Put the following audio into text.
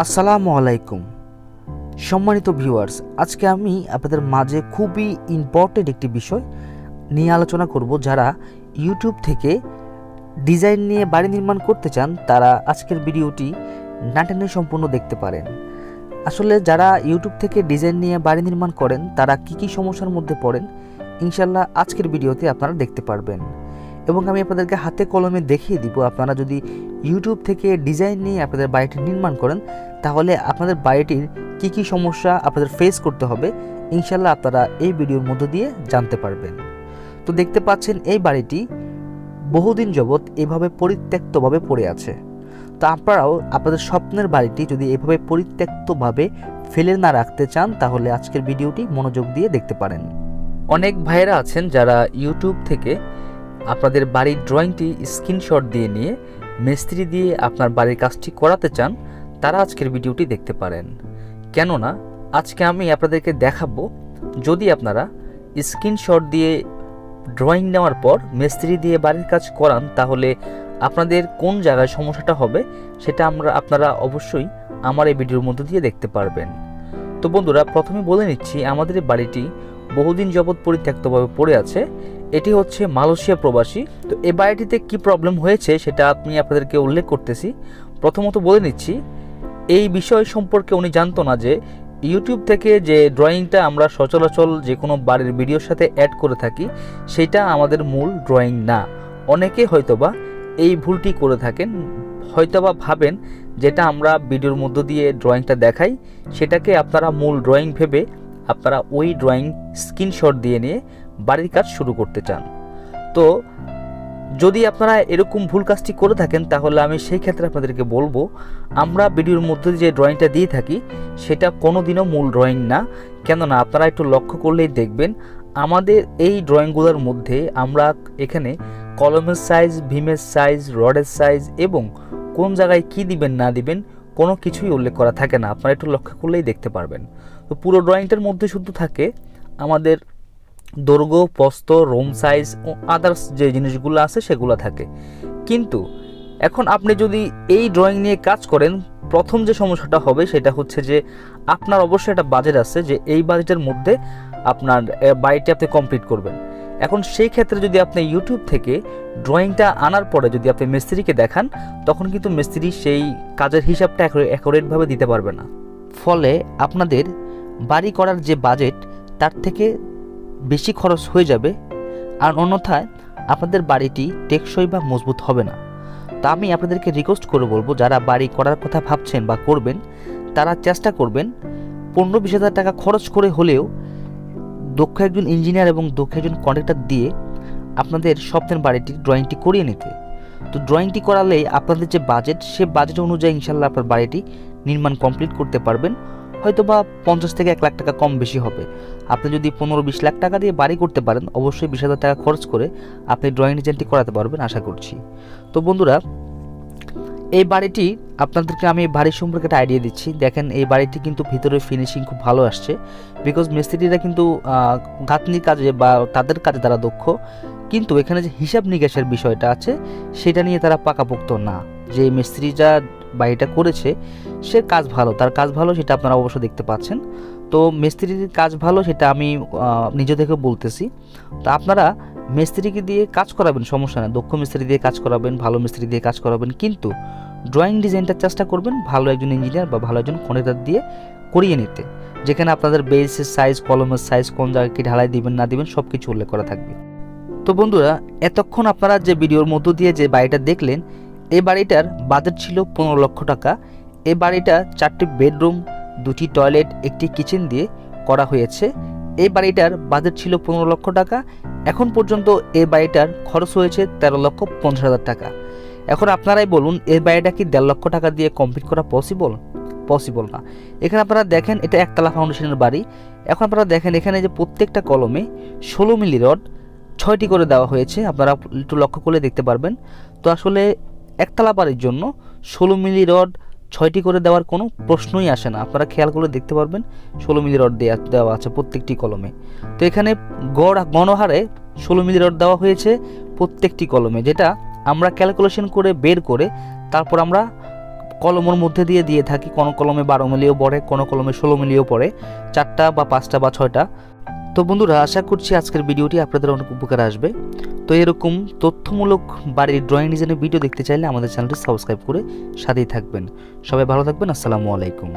আসসালামু আলাইকুম সম্মানিত ভিউয়ার্স, আজকে আমি আপনাদের মাঝে খুবই ইম্পর্টেন্ট একটি বিষয় নিয়ে আলোচনা করব। যারা ইউটিউব থেকে ডিজাইন নিয়ে বাড়ি নির্মাণ করতে চান তারা আজকের ভিডিওটি না টেনে সম্পূর্ণ দেখতে পারেন। আসলে যারা ইউটিউব থেকে ডিজাইন নিয়ে বাড়ি নির্মাণ করেন তারা কি সমস্যার মধ্যে পড়েন ইনশাল্লাহ আজকের ভিডিওতে আপনারা দেখতে পারবেন, এবং আমি আপনাদেরকে হাতে কলমে দেখিয়ে দিব। আপনারা যদি ইউটিউব থেকে ডিজাইন নিয়ে আপনাদের বাড়িটি নির্মাণ করেন তাহলে আপনাদের বাড়িটির কি সমস্যা আপনাদের ফেস করতে হবে ইনশাল্লাহ আপনারা এই ভিডিওর মধ্য দিয়ে জানতে পারবেন। তো দেখতে পাচ্ছেন এই বাড়িটি বহুদিন যাবৎ এভাবে পরিত্যক্তভাবে পড়ে আছে। তো আপনারাও আপনাদের স্বপ্নের বাড়িটি যদি এভাবে পরিত্যক্তভাবে ফেলে না রাখতে চান তাহলে আজকের ভিডিওটি মনোযোগ দিয়ে দেখতে পারেন। অনেক ভাইয়েরা আছেন যারা ইউটিউব থেকে আপনাদের বাড়ির ড্রয়িংটি স্ক্রিনশট দিয়ে নিয়ে মিস্ত্রি দিয়ে আপনার বাড়ির কাজটি করাতে চান, তারা আজকের ভিডিওটি দেখতে পারেন। কেননা আজকে আমি আপনাদেরকে দেখাবো যদি আপনারা স্ক্রিনশট দিয়ে ড্রয়িং নেওয়ার পর মিস্ত্রি দিয়ে বাড়ির কাজ করান তাহলে আপনাদের কোন জায়গায় সমস্যাটা হবে সেটা আপনারা অবশ্যই আমার এই ভিডিওর মধ্যে দিয়ে দেখতে পারবেন। তো বন্ধুরা, প্রথমে বলে নিচ্ছি আমাদের এই বাড়িটি বহুদিন যাবৎ পরিত্যক্তভাবে পড়ে আছে। এটি হচ্ছে মালয়েশিয়া প্রবাসী। তো এই বাড়িটিতে কি প্রবলেম হয়েছে সেটা আমি আপনাদেরকে উল্লেখ করতেছি। প্রথমত বলে নিচ্ছি এই বিষয় সম্পর্কে উনি জানতো না যে ইউটিউব থেকে যে ড্রয়িংটা আমরা সচরাচর যে কোনো বাড়ির ভিডিওর সাথে অ্যাড করে থাকি সেটা আমাদের মূল ড্রয়িং না। অনেকে হয়তোবা এই ভুলটি করে থাকেন, হয়তোবা ভাবেন যেটা আমরা ভিডিওর মধ্য দিয়ে ড্রয়িংটা দেখাই সেটাকে আপনারা মূল ড্রয়িং ভেবে আপনারা ওই ড্রয়িং স্ক্রিনশট দিয়ে নিয়ে বাড়ির কাজ শুরু করতে চান। তো যদি আপনারা এরকম ভুল কাজটি করে থাকেন তাহলে আমি সেই ক্ষেত্রে আপনাদেরকে বলবো আমরা ভিডিওর মধ্যে যে ড্রয়িংটা দিয়ে থাকি সেটা কোনোদিনও মূল ড্রয়িং না। কেননা আপনারা একটু লক্ষ্য করলেই দেখবেন আমাদের এই ড্রয়িংগুলোর মধ্যে আমরা এখানে কলমের সাইজ, ভীমের সাইজ, রডের সাইজ এবং কোন জায়গায় কি দিবেন না দিবেন কোনো কিছুই উল্লেখ করা থাকে না। আপনারা একটু লক্ষ্য করলেই দেখতে পারবেন। তো পুরো ড্রয়িংটার মধ্যে শুধু থাকে আমাদের দৈর্ঘ্য, প্রস্থ, রোম সাইজ ও আদার্স যে জিনিসগুলো আছে সেগুলো থাকে। কিন্তু এখন আপনি যদি এই ড্রয়িং নিয়ে কাজ করেন প্রথম যে সমস্যাটা হবে সেটা হচ্ছে যে আপনার অবশ্যই একটা বাজেট আছে যে এই বাজেটের মধ্যে আপনার বাড়িটি আপনি কমপ্লিট করবেন। এখন সেই ক্ষেত্রে যদি আপনি ইউটিউব থেকে ড্রয়িংটা আনার পরে যদি আপনি মিস্ত্রিকে দেখান তখন কিন্তু মিস্ত্রি সেই কাজের হিসাবটা অ্যাকুরেটভাবে দিতে পারবে না। ফলে আপনাদের বাড়ি করার যে বাজেট তার থেকে বেশি খরচ হয়ে যাবে, আর অন্যথায় আপনাদের বাড়িটি টেকসই বা মজবুত হবে না। তা আমি আপনাদেরকে রিকোয়েস্ট করে বলবো যারা বাড়ি করার কথা ভাবছেন বা করবেন তারা চেষ্টা করবেন 15-20 হাজার টাকা খরচ করে হলেও দক্ষ একজন ইঞ্জিনিয়ার এবং দক্ষ একজন কন্ট্রাক্টর দিয়ে আপনাদের স্বপ্নের বাড়িটির ড্রয়িংটি করিয়ে নিতে। তো ড্রয়িংটি করালে আপনাদের যে বাজেট সে বাজেট অনুযায়ী ইনশাল্লাহ আপনার বাড়িটি নির্মাণ কমপ্লিট করতে পারবেন। হয়তো বা 50 থেকে 1 লাখ টাকা কম বেশি হবে। আপনি যদি 15-20 লাখ টাকা দিয়ে বাড়ি করতে পারেন অবশ্যই 20 হাজার টাকা খরচ করে আপনি ড্রয়িং ডিজাইনটি করাতে পারবেন আশা করছি। তো বন্ধুরা, এই বাড়িটি আপনাদেরকে আমি বাড়ির সম্পর্কে একটা আইডিয়া দিচ্ছি। দেখেন এই বাড়িটি কিন্তু ভিতরে ফিনিশিং খুব ভালো আসছে, বিকজ মিস্ত্রিরা কিন্তু গাঁথনির কাজে বা তাদের কাজে তারা দক্ষ, কিন্তু এখানে যে হিসাব নিকাশের বিষয়টা আছে সেটা নিয়ে তারা পাকাপোক্ত না। যে মিস্ত্রি যা বাড়িটা করেছে সে কাজ ভালো, তার কাজ ভালো সেটা আপনারা অবশ্য দেখতে পাচ্ছেন। তো মিস্ত্রির কাজ ভালো সেটা আমি নিজে থেকে বলতেছি। তো আপনারা মিস্ত্রিকে দিয়ে কাজ করাবেন, সমস্যা নেই, দক্ষ মিস্ত্রি দিয়ে কাজ করাবেন, ভালো মিস্ত্রি দিয়ে কাজ করাবেন, কিন্তু ড্রয়িং ডিজাইনটা চেষ্টা করবেন ভালো একজন ইঞ্জিনিয়ার বা ভালো একজন কন্ট্রাক্টর দিয়ে করিয়ে নিতে, যেখানে আপনাদের বেসের সাইজ, কলমের সাইজ, কোন জায়গায় কি ঢালাই দিবেন না দিবেন সব কিছু উল্লেখ করা থাকবে। তো বন্ধুরা, এতক্ষণ আপনারা যে ভিডিওর মধ্য দিয়ে যে বাড়িটা দেখলেন এই বাড়িটার বাজেট ছিল 15 লক্ষ টাকা। এই বাড়িটা 4টি বেডরুম, 2টি টয়লেট, একটি কিচেন দিয়ে করা হয়েছে। এই বাড়িটার বাজেট ছিল 15 লক্ষ টাকা। এখন পর্যন্ত এই বাড়িটার খরচ হয়েছে 13,50,000 টাকা। এখন আপনারাই বলুন এই বাড়িটা কি 1.5 লক্ষ টাকা দিয়ে কমপ্লিট করা পসিবল না। এখানে আপনারা দেখেন এটা একতলা ফাউন্ডেশনের বাড়ি। এখন আপনারা দেখেন এখানে যে প্রত্যেকটা কলমে 16 মিলি রড 6টি করে দেওয়া হয়েছে, আপনারা একটু লক্ষ্য করলে দেখতে পারবেন। তো আসলে একতলা বাড়ির জন্য 16 মিলি রড 6টি করে দেওয়ার কোনো প্রশ্নই আসে না। আপনারা খেয়াল করে দেখতে পারবেন 16 মিলি রড দেওয়া আছে প্রত্যেকটি কলমে। তো এখানে গণহারে 16 মিলি রড দেওয়া হয়েছে প্রত্যেকটি কলমে, যেটা আমরা ক্যালকুলেশন করে বের করে তারপর আমরা কলমের মধ্যে দিয়ে থাকি। কোনো কলমে 12 মিলিও পড়ে, কোনো কলমে 16 মিলিও পড়ে, 4টা বা 5টা বা 6টা। তো বন্ধুরা, আশা করছি আজকের ভিডিওটি আপনাদের অনেক উপকার আসবে। তো এরকম তথ্যমূলক বাড়ির ড্রয়িং ডিজাইনের ভিডিও দেখতে চাইলে আমাদের চ্যানেলটি সাবস্ক্রাইব করে সাথেই থাকবেন। সবাই ভালো থাকবেন। আসসালামু আলাইকুম।